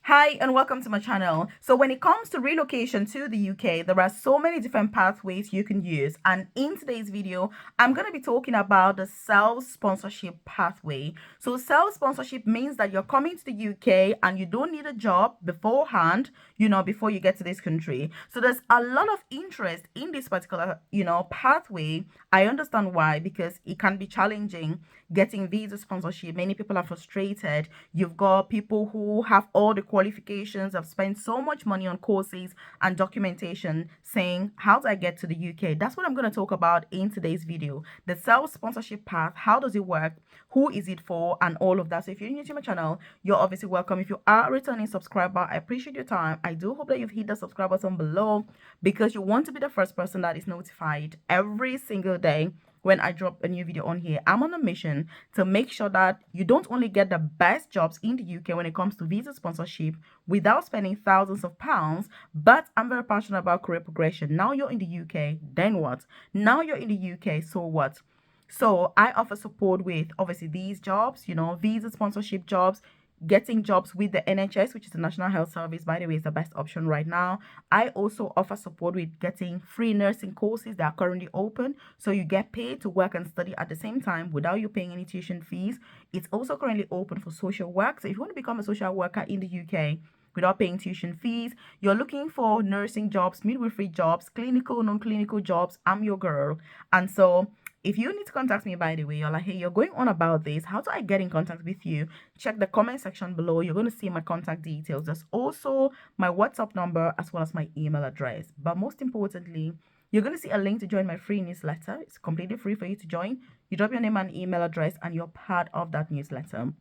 Hi and welcome to my channel. So when it comes to relocation to the UK, there are so many different pathways you can use. And in today's video, I'm going to be talking about the self-sponsorship pathway. So self-sponsorship means that you're coming to the UK and you don't need a job beforehand, before you get to this country. So there's a lot of interest in this particular, pathway. I understand why, because it can be challenging getting visa sponsorship. Many people are frustrated. You've got people who have all the qualifications, have spent so much money on courses and documentation saying, how do I get to the UK? That's what I'm going to talk about in today's video. The self-sponsorship path, how does it work? Who is it for? And all of that. So if you're new to my channel, you're obviously welcome. If you are a returning subscriber, I appreciate your time. I do hope that you've hit the subscribe button below because you want to be the first person that is notified every single day when I drop a new video on here. I'm on a mission to make sure that you don't only get the best jobs in the UK when it comes to visa sponsorship without spending thousands of pounds, but I'm very passionate about career progression. Now you're in the UK, then what? Now you're in the UK, so what? So I offer support with obviously these jobs, visa sponsorship jobs, getting jobs with the NHS, which is the National Health Service, by the way, is the best option right now. I also offer support with getting free nursing courses that are currently open. So you get paid to work and study at the same time without you paying any tuition fees. It's also currently open for social work. So if you want to become a social worker in the UK, without paying tuition fees, you're looking for nursing jobs, midwifery jobs, clinical, non-clinical jobs, I'm your girl. And so if you need to contact me, by the way, you're like, hey, you're going on about this, how do I get in contact with you? Check the comment section below. You're going to see my contact details. There's also my WhatsApp number as well as my email address. But most importantly, you're going to see a link to join my free newsletter. It's completely free for you to join. You drop your name and email address and you're part of that newsletter.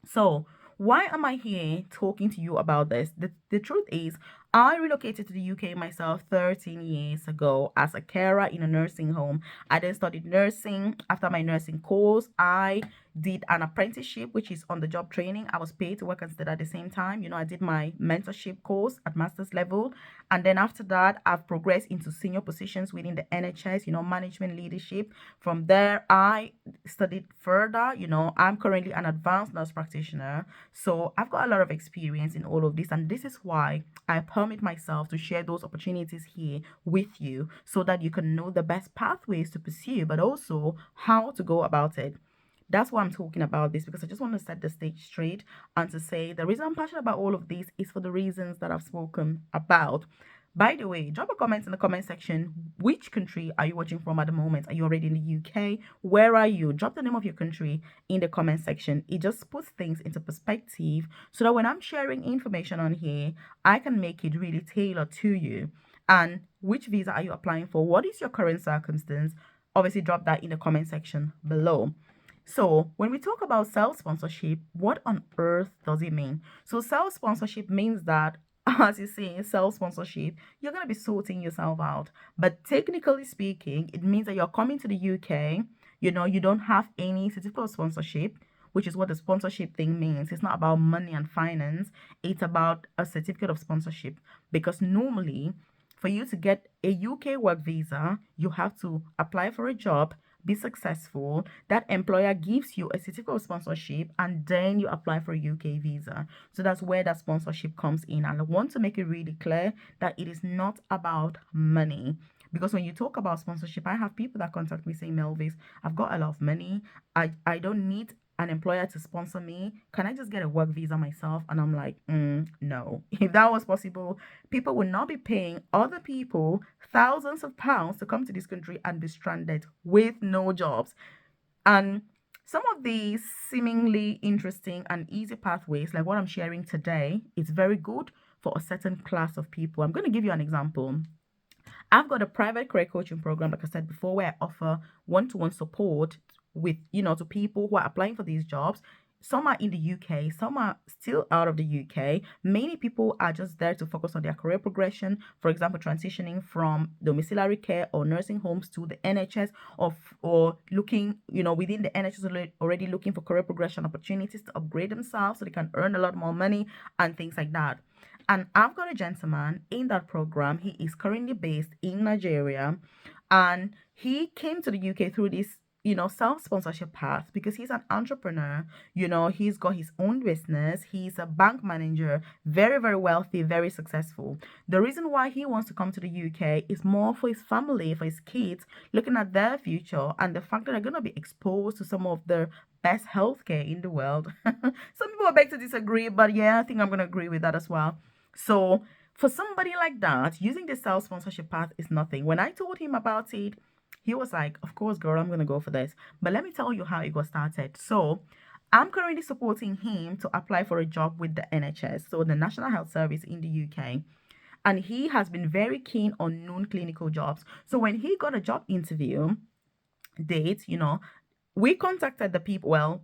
So, why am I here talking to you about this? The truth is, I relocated to the UK myself 13 years ago as a carer in a nursing home. I then studied nursing. After my nursing course, I did an apprenticeship, which is on the job training. I was paid to work and study at the same time. I did my mentorship course at master's level. And then after that, I've progressed into senior positions within the NHS, management leadership. From there, I studied further. I'm currently an advanced nurse practitioner. So I've got a lot of experience in all of this. And this is why I permit myself to share those opportunities here with you so that you can know the best pathways to pursue, but also how to go about it. That's why I'm talking about this, because I just want to set the stage straight and to say the reason I'm passionate about all of this is for the reasons that I've spoken about. By the way, drop a comment in the comment section. Which country are you watching from at the moment? Are you already in the UK? Where are you? Drop the name of your country in the comment section. It just puts things into perspective so that when I'm sharing information on here, I can make it really tailored to you. And which visa are you applying for? What is your current circumstance? Obviously, drop that in the comment section below. So, when we talk about self sponsorship, what on earth does it mean? So, self sponsorship means that, as you see, self sponsorship, you're going to be sorting yourself out. But technically speaking, it means that you're coming to the UK, you don't have any certificate of sponsorship, which is what the sponsorship thing means. It's not about money and finance, it's about a certificate of sponsorship. Because normally, for you to get a UK work visa, you have to apply for a job, be successful, that employer gives you a certificate of sponsorship, and then you apply for a UK visa. So that's where that sponsorship comes in. And I want to make it really clear that it is not about money. Because when you talk about sponsorship, I have people that contact me saying, Melvis, I've got a lot of money. I don't need an employer to sponsor me. Can I just get a work visa myself? And I'm like, no. If that was possible, people would not be paying other people thousands of pounds to come to this country and be stranded with no jobs. And some of these seemingly interesting and easy pathways, like what I'm sharing today, is very good for a certain class of people. I'm going to give you an example. I've got a private career coaching program, like I said before, where I offer one-to-one support with, to people who are applying for these jobs. Some are in the UK, some are still out of the UK. Many people are just there to focus on their career progression. For example, transitioning from domiciliary care or nursing homes to the NHS, or looking, within the NHS, already looking for career progression opportunities to upgrade themselves so they can earn a lot more money and things like that. And I've got a gentleman in that program. He is currently based in Nigeria, and he came to the UK through this self-sponsorship path because he's an entrepreneur. He's got his own business. He's a bank manager, very, very wealthy, very successful. The reason why he wants to come to the UK is more for his family, for his kids, looking at their future and the fact that they're going to be exposed to some of the best healthcare in the world. Some people beg to disagree, but yeah, I think I'm going to agree with that as well. So, for somebody like that, using the self sponsorship path is nothing. When I told him about it, he was like, of course, girl, I'm going to go for this. But let me tell you how it got started. So, I'm currently supporting him to apply for a job with the NHS, so the National Health Service in the UK. And he has been very keen on known clinical jobs. So, when he got a job interview date, we contacted the people. Well,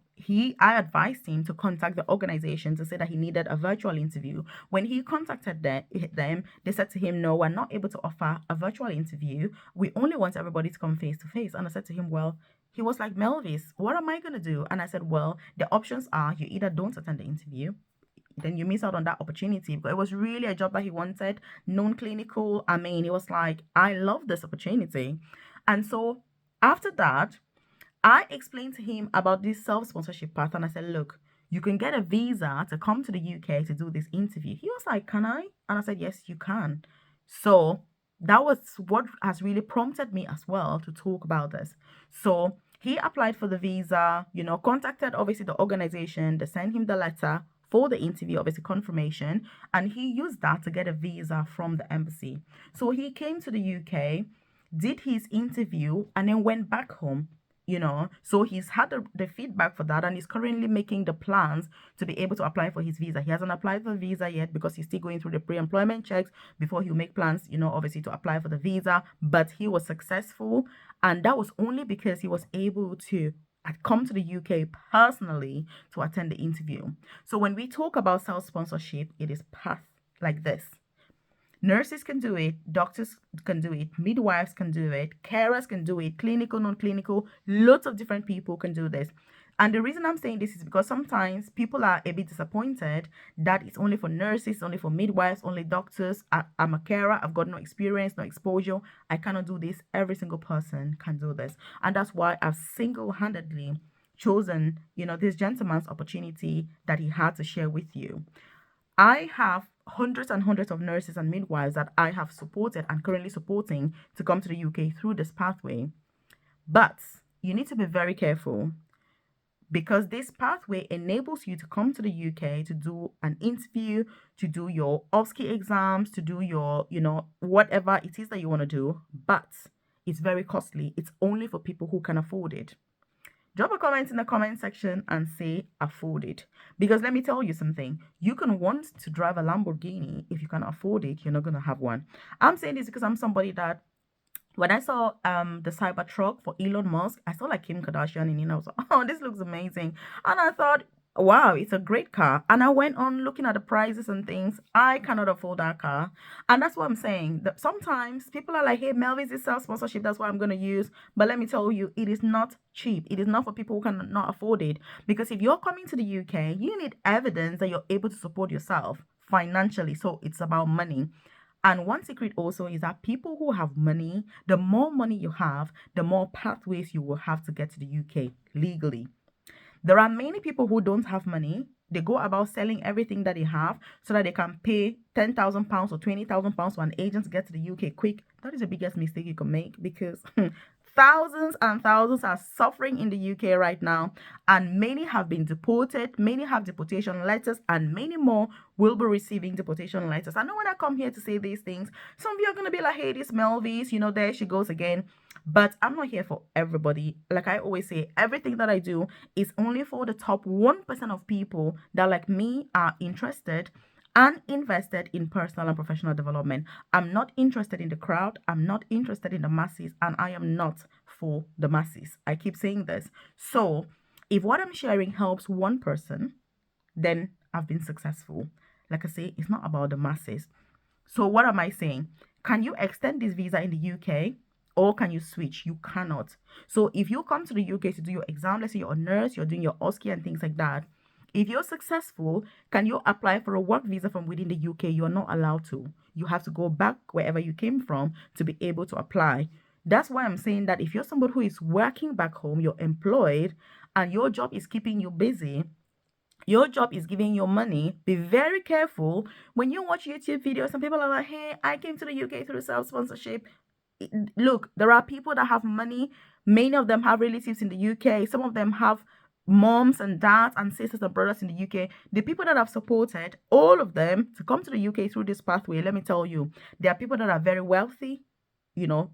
I advised him to contact the organization to say that he needed a virtual interview. When he contacted them, they said to him, no, we're not able to offer a virtual interview. We only want everybody to come face to face. And I said to him, well, he was like, Melvis, what am I going to do? And I said, well, the options are you either don't attend the interview, then you miss out on that opportunity. But it was really a job that he wanted, non-clinical. I mean, he was like, I love this opportunity. And so after that, I explained to him about this self-sponsorship path, and I said, look, you can get a visa to come to the UK to do this interview. He was like, can I? And I said, yes, you can. So that was what has really prompted me as well to talk about this. So he applied for the visa, contacted obviously the organization, they sent him the letter for the interview, obviously confirmation, and he used that to get a visa from the embassy. So he came to the UK, did his interview, and then went back home. So he's had the feedback for that, and he's currently making the plans to be able to apply for his visa. He hasn't applied for the visa yet because he's still going through the pre-employment checks before he'll make plans, obviously to apply for the visa. But he was successful, and that was only because he was able to come to the UK personally to attend the interview. So when we talk about self-sponsorship, it is path like this. Nurses can do it, doctors can do it, midwives can do it, carers can do it, clinical, non-clinical, lots of different people can do this. And the reason I'm saying this is because sometimes people are a bit disappointed that it's only for nurses, only for midwives, only doctors. I'm a carer, I've got no experience, no exposure. I cannot do this. Every single person can do this. And that's why I've single-handedly chosen, this gentleman's opportunity that he had to share with you. I have hundreds and hundreds of nurses and midwives that I have supported and currently supporting to come to the UK through this pathway. But you need to be very careful because this pathway enables you to come to the UK to do an interview, to do your OSCE exams, to do your, whatever it is that you want to do. But it's very costly. It's only for people who can afford it. Drop a comment in the comment section and say afford it. Because let me tell you something. You can want to drive a Lamborghini. If you can afford it, you're not going to have one. I'm saying this because I'm somebody that when I saw the Cybertruck for Elon Musk, I saw like Kim Kardashian in it. I was like, oh, this looks amazing. And I thought, wow, it's a great car. And I went on looking at the prices and things. I cannot afford that car. And that's what I'm saying. That sometimes people are like, hey, Melvis is self-sponsorship. That's what I'm going to use. But let me tell you, it is not cheap. It is not for people who cannot afford it. Because if you're coming to the UK, you need evidence that you're able to support yourself financially. So it's about money. And one secret also is that people who have money, the more money you have, the more pathways you will have to get to the UK legally. There are many people who don't have money. They go about selling everything that they have so that they can pay £10,000 or £20,000 for an agent to get to the UK quick. That is the biggest mistake you can make because thousands and thousands are suffering in the UK right now, and many have been deported, many have deportation letters, and many more will be receiving deportation letters. I know when I come here to say these things, some of you are going to be like, hey, this Melvis, there she goes again. But I'm not here for everybody. Like I always say, everything that I do is only for the top 1% of people that, like me, are interested and invested in personal and professional development. I'm not interested in the crowd. I'm not interested in the masses, and I am not for the masses. I keep saying this. So if what I'm sharing helps one person, then I've been successful. Like I say, it's not about the masses. So what am I saying? Can you extend this visa in the UK? Or can you switch? You cannot. So if you come to the UK to do your exam, let's say you're a nurse, you're doing your OSCE and things like that, if you're successful, can you apply for a work visa from within the UK? You're not allowed to. You have to go back wherever you came from to be able to apply. That's why I'm saying that if you're somebody who is working back home, you're employed, and your job is keeping you busy, your job is giving you money, be very careful when you watch YouTube videos. Some people are like, hey, I came to the UK through self-sponsorship. Look, there are people that have money. Many of them have relatives in the UK. Some of them have moms and dads and sisters and brothers in the UK. The people that have supported all of them to come to the UK through this pathway, let me tell you, there are people that are very wealthy,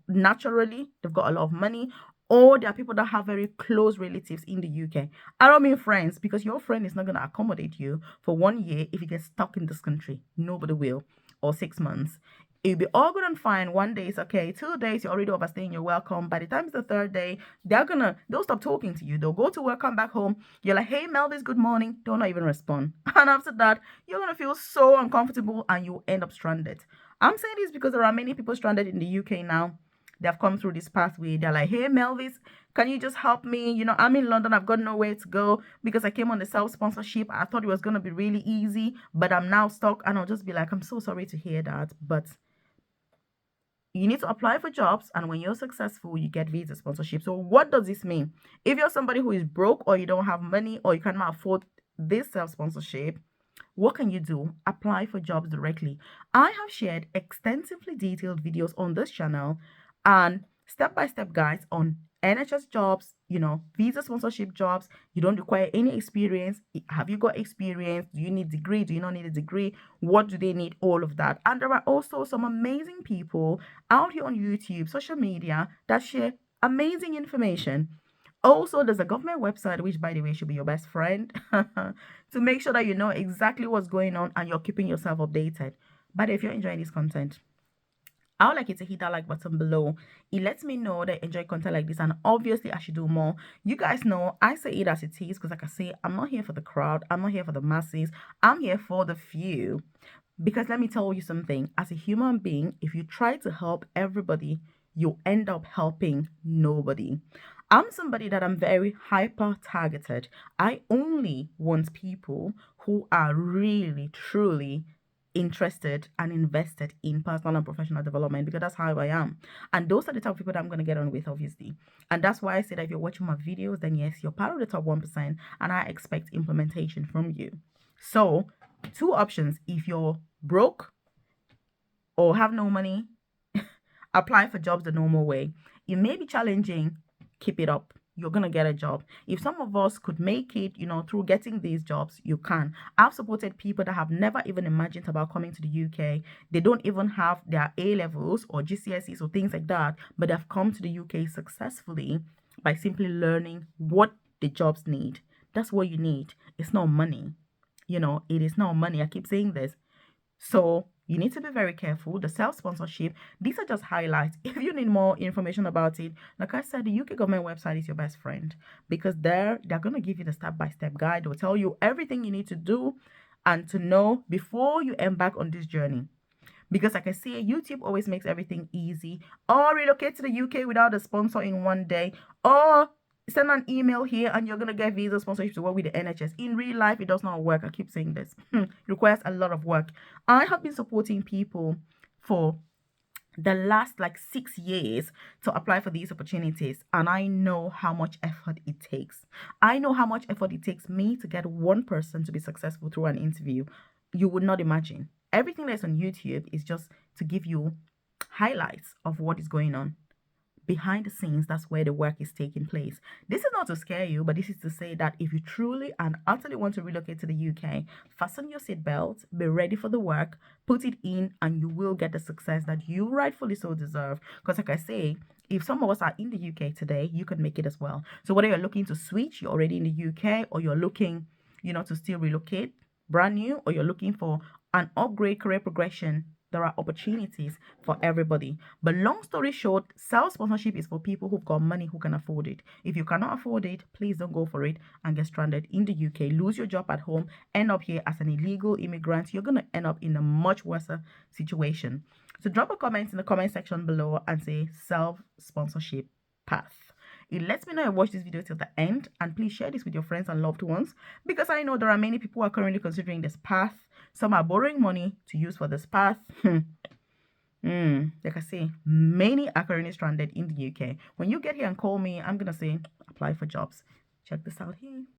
naturally, they've got a lot of money, or there are people that have very close relatives in the UK. I don't mean friends, because your friend is not going to accommodate you for 1 year if you get stuck in this country. Nobody will. Or 6 months. It'll be all good and fine. 1 day is okay. 2 days, you're already overstaying your welcome. By the time it's the third day, they'll stop talking to you. They'll go to work, come back home. You're like, hey, Melvis, good morning. Don't not even respond. And after that, you're going to feel so uncomfortable and you end up stranded. I'm saying this because there are many people stranded in the UK now. They have come through this pathway. They're like, hey, Melvis, can you just help me? I'm in London. I've got nowhere to go because I came on the self-sponsorship. I thought it was going to be really easy, but I'm now stuck. And I'll just be like, I'm so sorry to hear that. But you need to apply for jobs, and when you're successful, you get visa sponsorship. So what does this mean? If you're somebody who is broke, or you don't have money, or you cannot afford this self-sponsorship, what can you do? Apply for jobs directly. I have shared extensively detailed videos on this channel and step-by-step guides on NHS jobs, visa sponsorship jobs. You don't require any experience. Have you got experience? Do you need a degree? Do you not need a degree? What do they need? All of that. And there are also some amazing people out here on YouTube, social media, that share amazing information. Also, there's a government website, which, by the way, should be your best friend, to make sure that you know exactly what's going on and you're keeping yourself updated. But if you're enjoying this content, I would like you to hit that like button below. It lets me know that you enjoy content like this, and obviously I should do more. You guys know I say it as it is, because like I say, I'm not here for the crowd. I'm not here for the masses. I'm here for the few. Because let me tell you something, as a human being, if you try to help everybody, you end up helping nobody. I'm somebody that I'm very hyper targeted. I only want people who are really, truly interested and invested in personal and professional development, because that's how I am. And those are the type of people that I'm going to get on with, obviously. And that's why I say that if you're watching my videos, then yes, you're part of the top 1%, and I expect implementation from you. So, two options: if you're broke or have no money, apply for jobs the normal way. It may be challenging, keep it up. You're going to get a job. If some of us could make it, through getting these jobs, you can. I've supported people that have never even imagined about coming to the UK. They don't even have their A levels or GCSEs or things like that, but they've come to the UK successfully by simply learning what the jobs need. That's what you need. It's not money. It is not money. I keep saying this. So you need to be very careful. The self-sponsorship, these are just highlights. If you need more information about it, like I said, the UK government website is your best friend, because they're going to give you the step-by-step guide. They'll tell you everything you need to do and to know before you embark on this journey. Because like I say, YouTube always makes everything easy. Or relocate to the UK without a sponsor in 1 day. Or send an email here and you're going to get visa sponsorship to work with the NHS. In real life, it does not work. I keep saying this. It requires a lot of work. I have been supporting people for the last 6 years to apply for these opportunities, and I know how much effort it takes. I know how much effort it takes me to get one person to be successful through an interview. You would not imagine. Everything that's on YouTube is just to give you highlights of what is going on. Behind the scenes, that's where the work is taking place. This is not to scare you, but this is to say that if you truly and utterly want to relocate to the UK, fasten your seatbelt, be ready for the work, put it in, and you will get the success that you rightfully so deserve. Because like I say, if some of us are in the UK today, you can make it as well. So whether you're looking to switch, you're already in the UK, or you're looking, to still relocate brand new, or you're looking for an upgrade career progression, there are opportunities for everybody. But long story short, self-sponsorship is for people who've got money, who can afford it. If you cannot afford it, please don't go for it and get stranded in the UK, lose your job at home, end up here as an illegal immigrant. You're going to end up in a much worse situation. So drop a comment in the comment section below and say self-sponsorship path. It lets me know you watched this video till the end, and please share this with your friends and loved ones, because I know there are many people who are currently considering this path. Some are borrowing money to use for this path. Like I say, many are currently stranded in the UK. When you get here and call me, I'm gonna say apply for jobs. Check this out here.